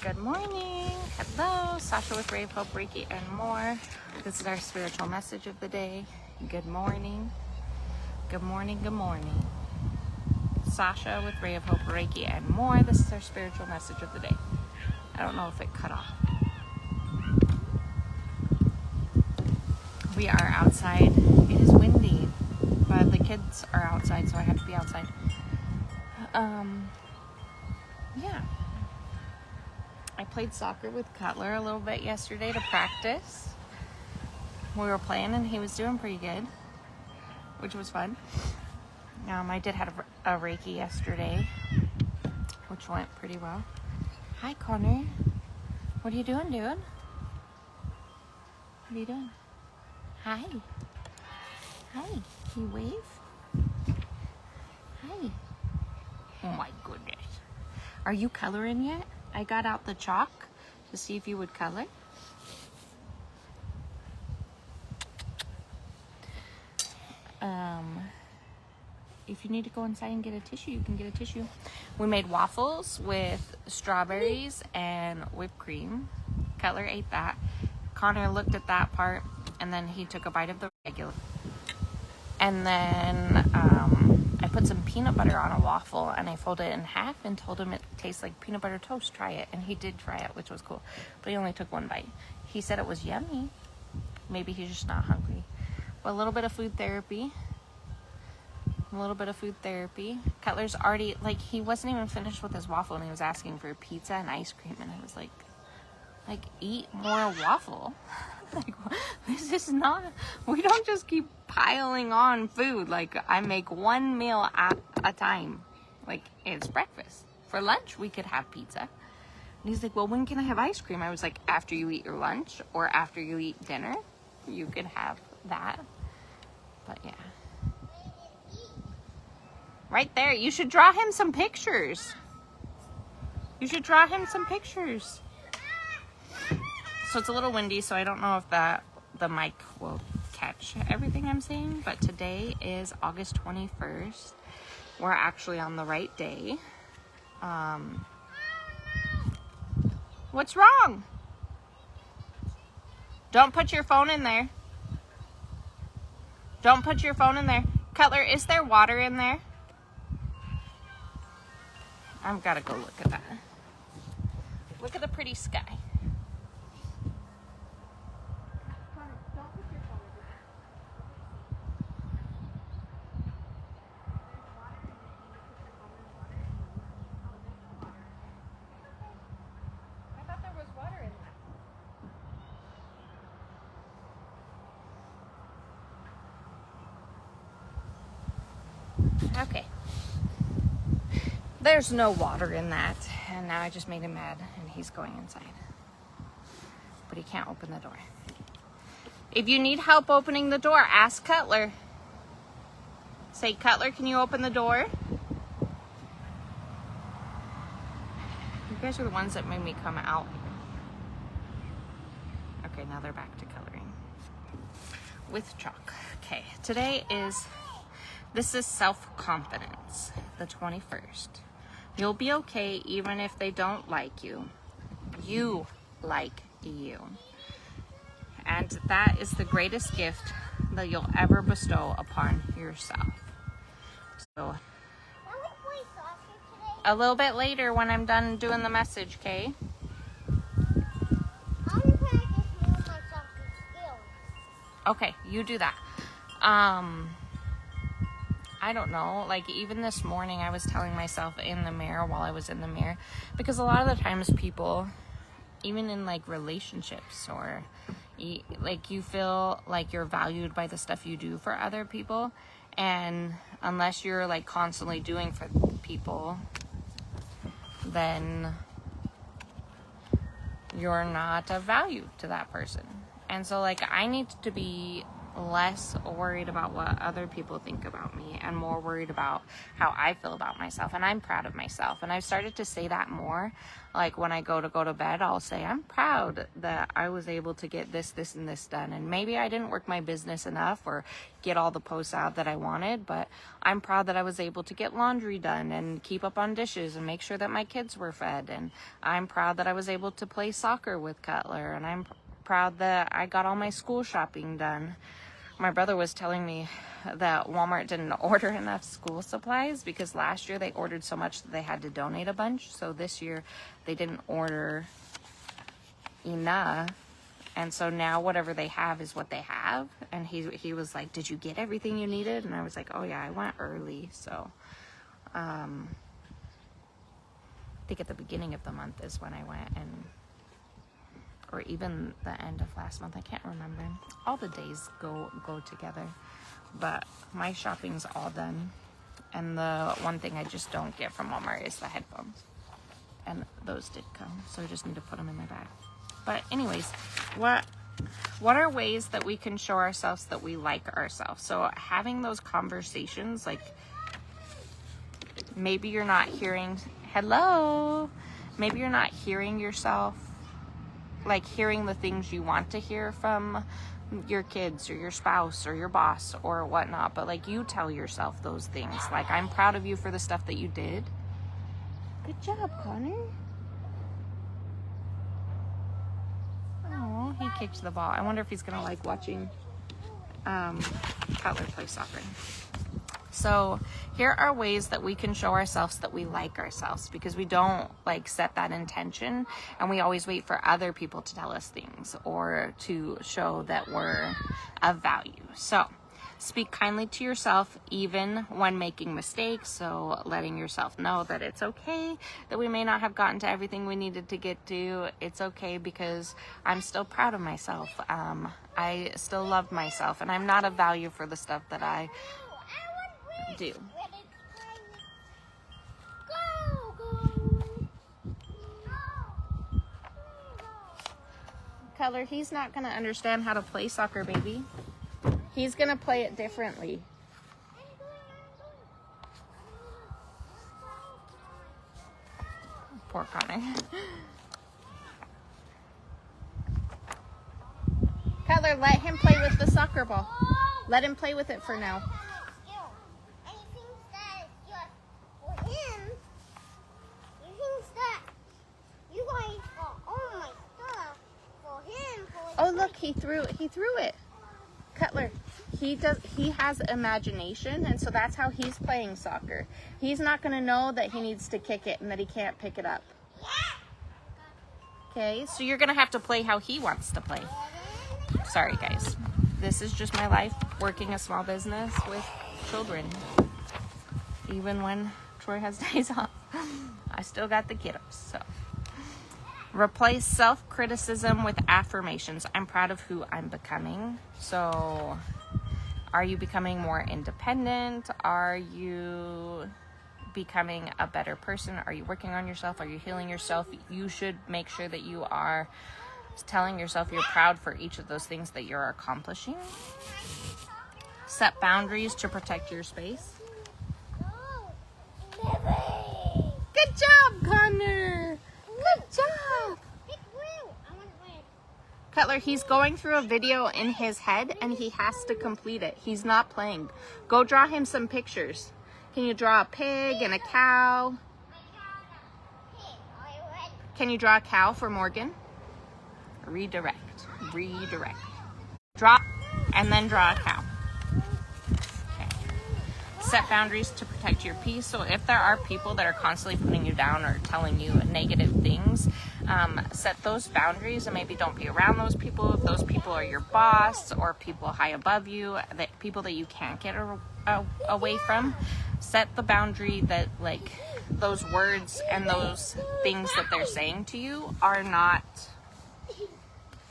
Good morning. Hello, Sasha with Ray of Hope, Reiki, and more. This is our spiritual message of the day. Good morning. Good morning. Good morning. Sasha with Ray of Hope, Reiki, and more. This is our spiritual message of the day. I don't know if it cut off. We are outside. It is windy, but the kids are outside, so I have to be outside. Yeah. I played soccer with Cutler a little bit yesterday to practice. We were playing and he was doing pretty good, which was fun. I did have a Reiki yesterday, which went pretty well. Hi, Connor. What are you doing, dude? What are you doing? Hi. Hi. Can you wave? Hi. Oh my goodness. Are you coloring yet? I got out the chalk to see if you would color. If you need to go inside and get a tissue, you can get a tissue. We made waffles with strawberries and whipped cream. Cutler ate that. Connor looked at that part, and then he took a bite of the regular. And then I put some peanut butter on a waffle, and I folded it in half and told him it tastes like peanut butter toast. Try it. And he did try it, which was cool. But he only took one bite. He said it was yummy. Maybe he's just not hungry. But a little bit of food therapy. Cutler's already, he wasn't even finished with his waffle, and he was asking for pizza and ice cream. And I was like, eat more waffle. This is not, we don't just keep piling on food. I make one meal at a time. It's breakfast. For lunch, we could have pizza. And he's like, well, when can I have ice cream? I was like, after you eat your lunch or after you eat dinner, you could have that. But yeah. Right there. You should draw him some pictures. So it's a little windy, so I don't know if the mic will catch everything I'm saying, but today is August 21st. We're actually on the right day. What's wrong? Don't put your phone in there. Cutler, is there water in there? I've got to go look at that. Look at the pretty sky. I thought there was water in that. Okay. There's no water in that, and now I just made him mad, and he's going inside. But he can't open the door. If you need help opening the door, ask Cutler. Say, Cutler, can you open the door? You guys are the ones that made me come out. Okay, now they're back to coloring. With chalk. Okay, this is self-confidence, the 21st. You'll be okay even if they don't like you. You like you. And that is the greatest gift that you'll ever bestow upon yourself. So, a little bit later when I'm done doing the message, okay? Okay, you do that. I don't know, even this morning I was telling myself in the mirror while I was in the mirror, because a lot of the times people, even in relationships or you feel like you're valued by the stuff you do for other people, and unless you're constantly doing for people, then you're not of value to that person. And so I need to be less worried about what other people think about me and more worried about how I feel about myself. And I'm proud of myself. And I've started to say that more. Like when I go to bed, I'll say, I'm proud that I was able to get this, this, and this done. And maybe I didn't work my business enough or get all the posts out that I wanted, but I'm proud that I was able to get laundry done and keep up on dishes and make sure that my kids were fed. And I'm proud that I was able to play soccer with Cutler. And I'm proud that I got all my school shopping done. My brother was telling me that Walmart didn't order enough school supplies because last year they ordered so much that they had to donate a bunch. So this year they didn't order enough. And so now whatever they have is what they have. And he was like, did you get everything you needed? And I was like, oh yeah, I went early. So I think at the beginning of the month is when I went, and or even the end of last month. I can't remember. All the days go together. But my shopping's all done. And the one thing I just don't get from Walmart is the headphones. And those did come. So I just need to put them in my bag. But anyways, what are ways that we can show ourselves that we like ourselves? So having those conversations, like maybe you're not hearing, hello, maybe you're not hearing yourself, like hearing the things you want to hear from your kids or your spouse or your boss or whatnot, but like you tell yourself those things. Like, I'm proud of you for the stuff that you did. Good job, Connor. Oh, he kicked the ball. I wonder if he's gonna like watching Cutler play soccer. So here are ways that we can show ourselves that we like ourselves, because we don't like set that intention and we always wait for other people to tell us things or to show that we're of value. So speak kindly to yourself even when making mistakes. So letting yourself know that it's okay that we may not have gotten to everything we needed to get to. It's okay because I'm still proud of myself. I still love myself, and I'm not of value for the stuff that I do. Cutler, he's not going to understand how to play soccer, baby. He's going to play it differently. Poor Connor. Cutler, let him play with the soccer ball. Let him play with it for now. Oh, look, he threw it. Cutler, he has imagination, and so that's how he's playing soccer. He's not going to know that he needs to kick it and that he can't pick it up. Okay, so you're going to have to play how he wants to play. Sorry, guys. This is just my life working a small business with children. Even when Troy has days off, I still got the kiddos, so. Replace self-criticism with affirmations. I'm proud of who I'm becoming. So, are you becoming more independent? Are you becoming a better person? Are you working on yourself? Are you healing yourself? You should make sure that you are telling yourself you're proud for each of those things that you're accomplishing. Set boundaries to protect your space. Good job, Connor. Good job. Cutler, he's going through a video in his head and he has to complete it. He's not playing. Go draw him some pictures. Can you draw a pig and a cow? Can you draw a cow for Morgan? Redirect. Draw and then draw a cow. Okay. Set boundaries to protect your peace. So if there are people that are constantly putting you down or telling you negative things, set those boundaries and maybe don't be around those people. If those people are your boss or people high above you, that people that you can't get away from, set the boundary that like those words and those things that they're saying to you are not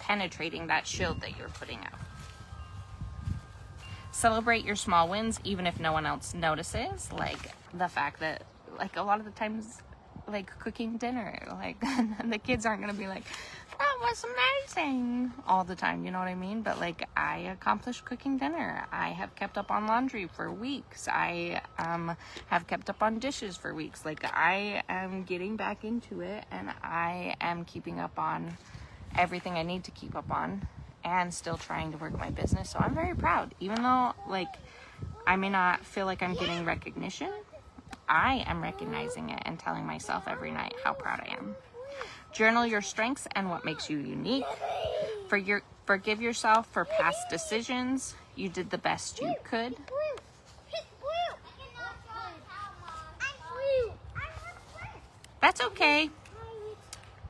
penetrating that shield that you're putting out. Celebrate your small wins even if no one else notices, like the fact that like a lot of the times like cooking dinner. Like the kids aren't gonna be like, that was amazing all the time, you know what I mean? But like, I accomplished cooking dinner. I have kept up on laundry for weeks. I have kept up on dishes for weeks. Like, I am getting back into it, and I am keeping up on everything I need to keep up on, and still trying to work my business. So I'm very proud, even though like I may not feel like I'm getting recognition. I am recognizing it and telling myself every night how proud I am. Journal your strengths and what makes you unique. Forgive yourself for past decisions. You did the best you could. That's okay.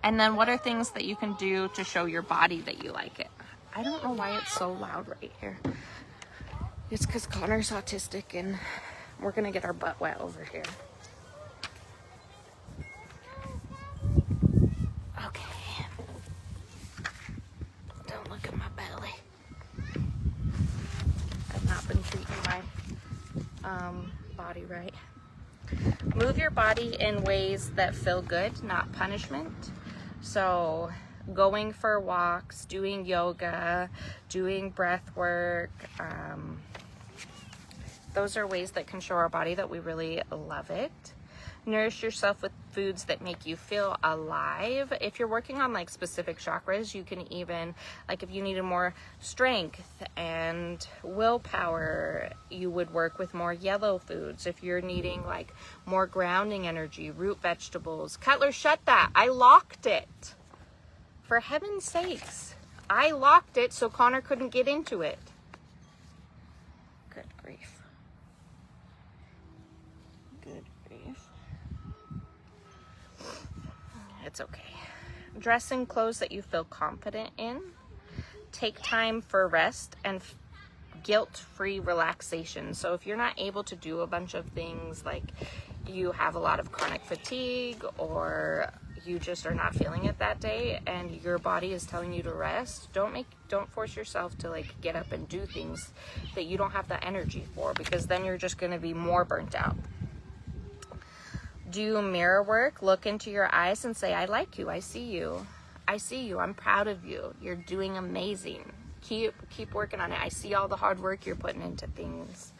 And then what are things that you can do to show your body that you like it? I don't know why it's so loud right here. It's because Connor's autistic and we're going to get our butt wet over here. Okay. Don't look at my belly. I've not been treating my body right. Move your body in ways that feel good, not punishment. So going for walks, doing yoga, doing breath work, those are ways that can show our body that we really love it. Nourish yourself with foods that make you feel alive. If you're working on like specific chakras, you can even, like if you needed more strength and willpower, you would work with more yellow foods. If you're needing like more grounding energy, root vegetables. Cutler, shut that. I locked it. For heaven's sakes. I locked it so Connor couldn't get into it. Good grief. Good grief. It's okay. Dress in clothes that you feel confident in. Take time for rest and guilt-free relaxation. So if you're not able to do a bunch of things, like you have a lot of chronic fatigue or you just are not feeling it that day and your body is telling you to rest, don't force yourself to like get up and do things that you don't have the energy for, because then you're just going to be more burnt out. Do mirror work. Look into your eyes and say, I like you. I see you. I see you. I'm proud of you. You're doing amazing. Keep working on it. I see all the hard work you're putting into things.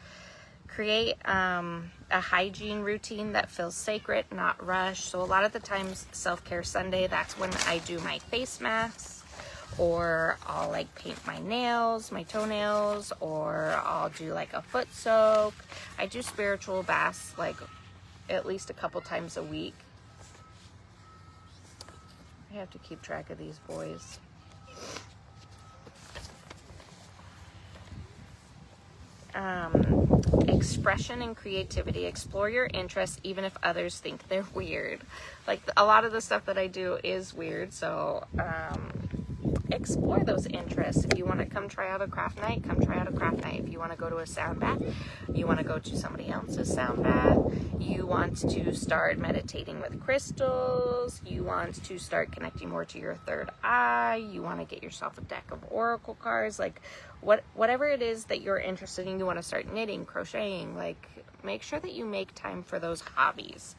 Create a hygiene routine that feels sacred, not rushed. So a lot of the times, Self-Care Sunday, that's when I do my face masks, or I'll like paint my nails, my toenails, or I'll do like a foot soak. I do spiritual baths like at least a couple times a week. I have to keep track of these boys. Expression and creativity. Explore your interests even if others think they're weird. Like a lot of the stuff that I do is weird, so explore those interests. If you want to come try out a craft night, come try out a craft night. If you want to go to a sound bath, you want to go to somebody else's sound bath, you want to start meditating with crystals, you want to start connecting more to your third eye, you want to get yourself a deck of oracle cards, like whatever it is that you're interested in, you want to start knitting, crocheting, like make sure that you make time for those hobbies.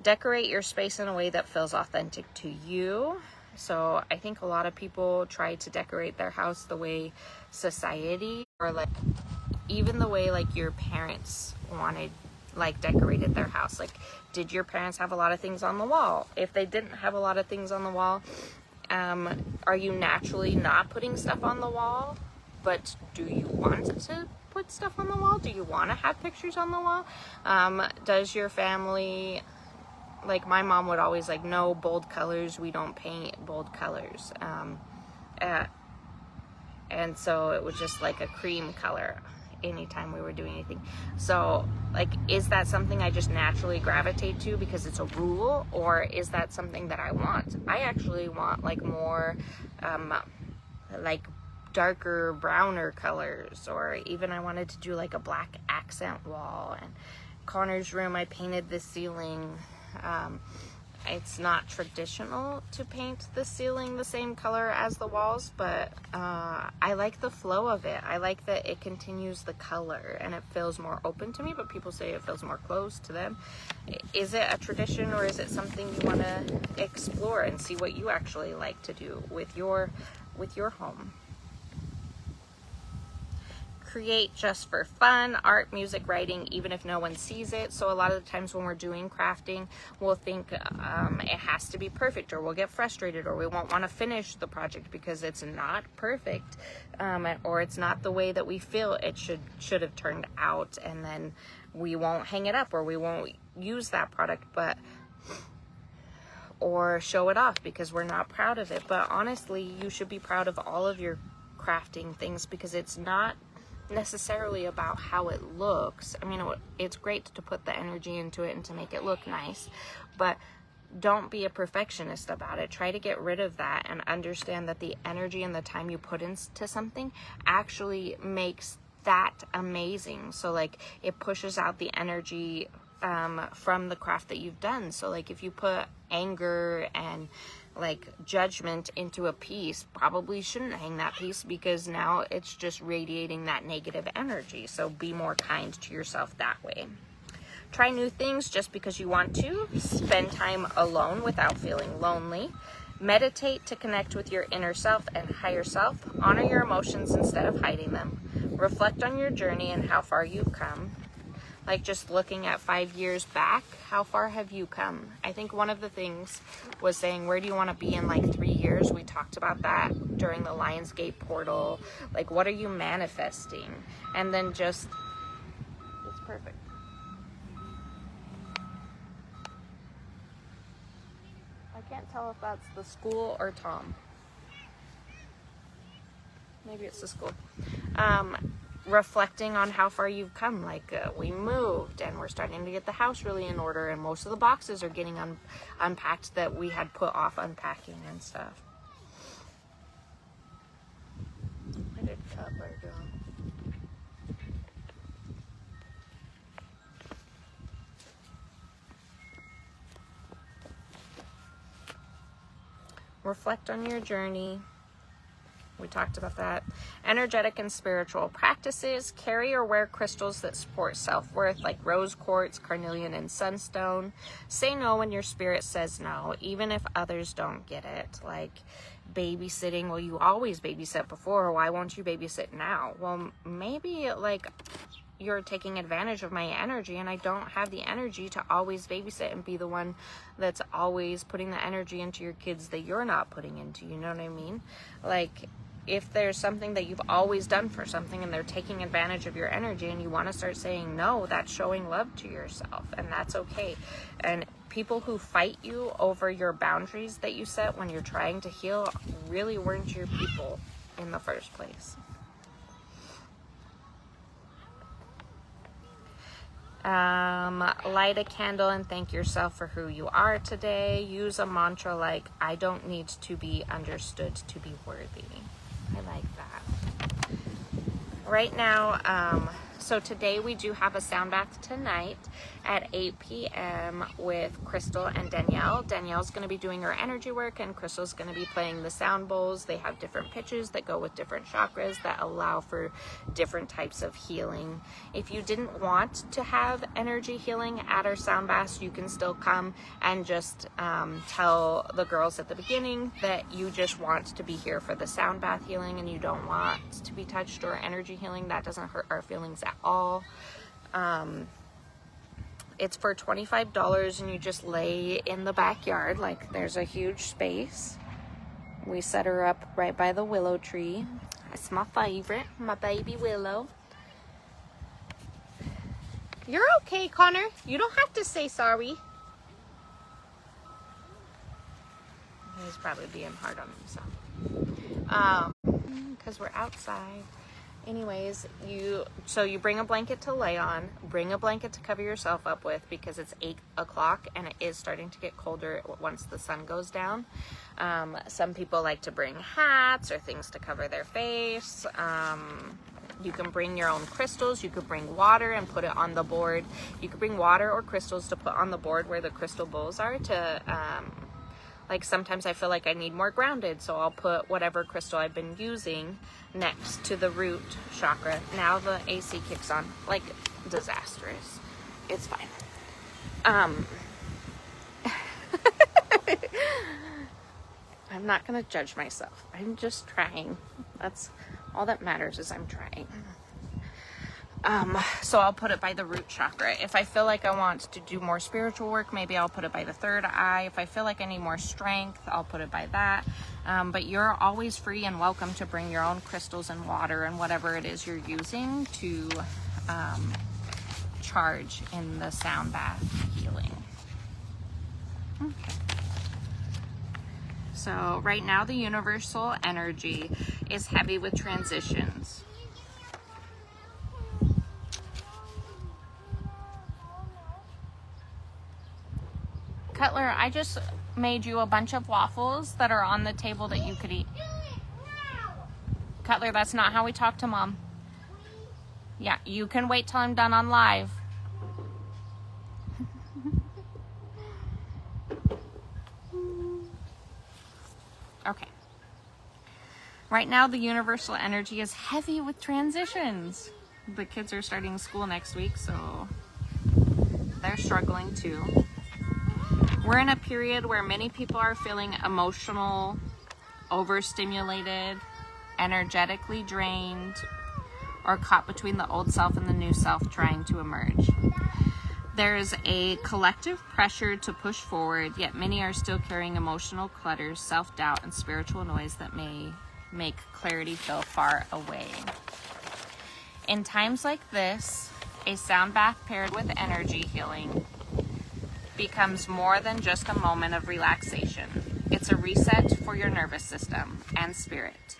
Decorate your space in a way that feels authentic to you. So I think a lot of people try to decorate their house the way society, or like even the way like your parents wanted, like decorated their house. Like, did your parents have a lot of things on the wall? If they didn't have a lot of things on the wall, are you naturally not putting stuff on the wall? But do you want to put stuff on the wall? Do you want to have pictures on the wall? Does your family, like my mom would always like, no bold colors, we don't paint bold colors. And so it was just like a cream color anytime we were doing anything. So like, is that something I just naturally gravitate to because it's a rule, or is that something that I want? I actually want like more like darker browner colors, or even I wanted to do like a black accent wall. And Connor's room, I painted the ceiling it's not traditional to paint the ceiling the same color as the walls, but I like the flow of it. I like that it continues the color and it feels more open to me, but people say it feels more closed to them. Is it a tradition, or is it something you want to explore and see what you actually like to do with your home? Create just for fun, art, music, writing, even if no one sees it. So a lot of the times when we're doing crafting, we'll think it has to be perfect, or we'll get frustrated, or we won't want to finish the project because it's not perfect, or it's not the way that we feel it should have turned out, and then we won't hang it up, or we won't use that product, or show it off because we're not proud of it. But honestly, you should be proud of all of your crafting things, because it's not necessarily about how it looks. I mean, it's great to put the energy into it and to make it look nice, but don't be a perfectionist about it. Try to get rid of that and understand that the energy and the time you put into something actually makes that amazing. So like, it pushes out the energy from the craft that you've done. So like, if you put anger and like judgment into a piece, probably shouldn't hang that piece, because now it's just radiating that negative energy. So be more kind to yourself that way. Try new things just because you want to. Spend time alone without feeling lonely. Meditate to connect with your inner self and higher self. Honor your emotions instead of hiding them. Reflect on your journey and how far you've come. Like, just looking at 5 years back, how far have you come? I think one of the things was saying, where do you want to be in like 3 years? We talked about that during the Lionsgate portal. Like, what are you manifesting? And then just, it's perfect. I can't tell if that's the school or Tom. Maybe it's the school. Reflecting on how far you've come. Like, we moved and we're starting to get the house really in order, and most of the boxes are getting unpacked that we had put off unpacking and stuff. Where did Cutler go? Reflect on your journey. We talked about that. Energetic and spiritual practices. Carry or wear crystals that support self-worth, like rose quartz, carnelian, and sunstone. Say no when your spirit says no, even if others don't get it. Like babysitting. Well, you always babysit before. Why won't you babysit now? Well, maybe like you're taking advantage of my energy, and I don't have the energy to always babysit and be the one that's always putting the energy into your kids that you're not putting into. You know what I mean? Like, if there's something that you've always done for something and they're taking advantage of your energy and you want to start saying no, that's showing love to yourself, and that's okay. And people who fight you over your boundaries that you set when you're trying to heal really weren't your people in the first place. Light a candle and thank yourself for who you are today. Use a mantra like, I don't need to be understood to be worthy. I like that. Right now, so today we do have a sound bath tonight at 8 p.m. with Crystal and Danielle. Danielle's going to be doing her energy work, and Crystal's going to be playing the sound bowls. They have different pitches that go with different chakras that allow for different types of healing. If you didn't want to have energy healing at our sound baths, you can still come and just tell the girls at the beginning that you just want to be here for the sound bath healing and you don't want to be touched or energy healing. That doesn't hurt our feelings at all. It's for $25, and you just lay in the backyard. Like, there's a huge space. We set her up right by the willow tree. That's my favorite, my baby willow. You're okay, Connor. You don't have to say sorry. He's probably being hard on himself. Because we're outside. Anyways, you bring a blanket to lay on, bring a blanket to cover yourself up with, because it's 8 o'clock and it is starting to get colder once the sun goes down. Some people like to bring hats or things to cover their face. You can bring your own crystals. You could bring water and put it on the board. You could bring water or crystals to put on the board where the crystal bowls are to, like sometimes I feel like I need more grounded, so I'll put whatever crystal I've been using next to the root chakra. Now the AC kicks on, like disastrous. It's fine. I'm not gonna judge myself. I'm just trying. That's all that matters, is I'm trying. So I'll put it by the root chakra. If I feel like I want to do more spiritual work, maybe I'll put it by the third eye. If I feel like I need more strength, I'll put it by that. But you're always free and welcome to bring your own crystals and water and whatever it is you're using to charge in the sound bath healing. Okay. So right now the universal energy is heavy with transitions. Cutler, I just made you a bunch of waffles that are on the table that you could eat. Cutler, that's not how we talk to Mom. Yeah, you can wait till I'm done on live. Okay. Right now the universal energy is heavy with transitions. The kids are starting school next week, so they're struggling too. We're in a period where many people are feeling emotional, overstimulated, energetically drained, or caught between the old self and the new self trying to emerge. There's a collective pressure to push forward, yet many are still carrying emotional clutters, self-doubt, and spiritual noise that may make clarity feel far away. In times like this, a sound bath paired with energy healing becomes more than just a moment of relaxation. It's a reset for your nervous system and spirit.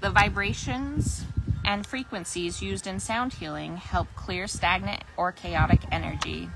The vibrations and frequencies used in sound healing help clear stagnant or chaotic energy,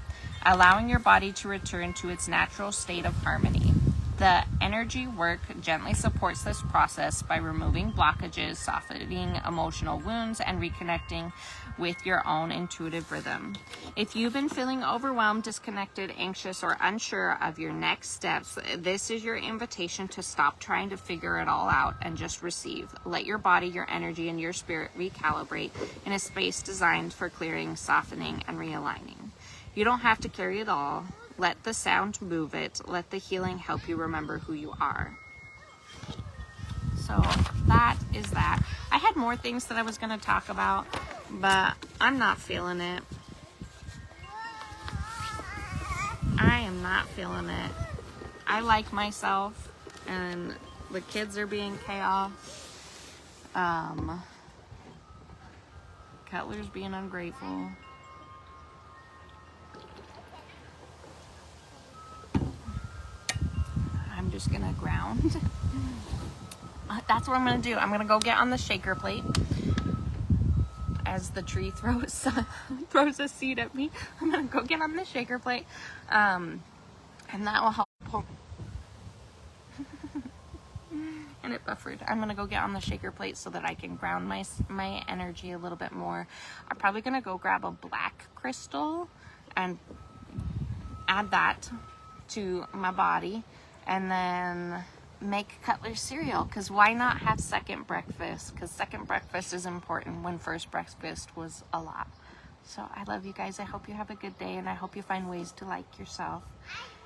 allowing your body to return to its natural state of harmony. The energy work gently supports this process by removing blockages, softening emotional wounds, and reconnecting with your own intuitive rhythm. If you've been feeling overwhelmed, disconnected, anxious, or unsure of your next steps, this is your invitation to stop trying to figure it all out and just receive. Let your body, your energy, and your spirit recalibrate in a space designed for clearing, softening, and realigning. You don't have to carry it all. Let the sound move it. Let the healing help you remember who you are. So that is that. I had more things that I was going to talk about, but I'm not feeling it. I am not feeling it. I like myself, and the kids are being chaos. Cutler's being ungrateful. I'm just gonna ground. That's what I'm gonna do. I'm gonna go get on the shaker plate as the tree throws a seed at me. I'm gonna go get on the shaker plate, and that will help. And it buffered. I'm gonna go get on the shaker plate so that I can ground my energy a little bit more. I'm probably gonna go grab a black crystal and add that to my body, and then make Cutler cereal, because why not have second breakfast? Because second breakfast is important when first breakfast was a lot. So I love you guys. I hope you have a good day, and I hope you find ways to like yourself.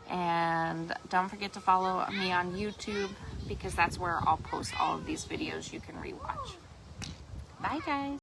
And don't forget to follow me on YouTube, because that's where I'll post all of these videos you can rewatch. Bye guys.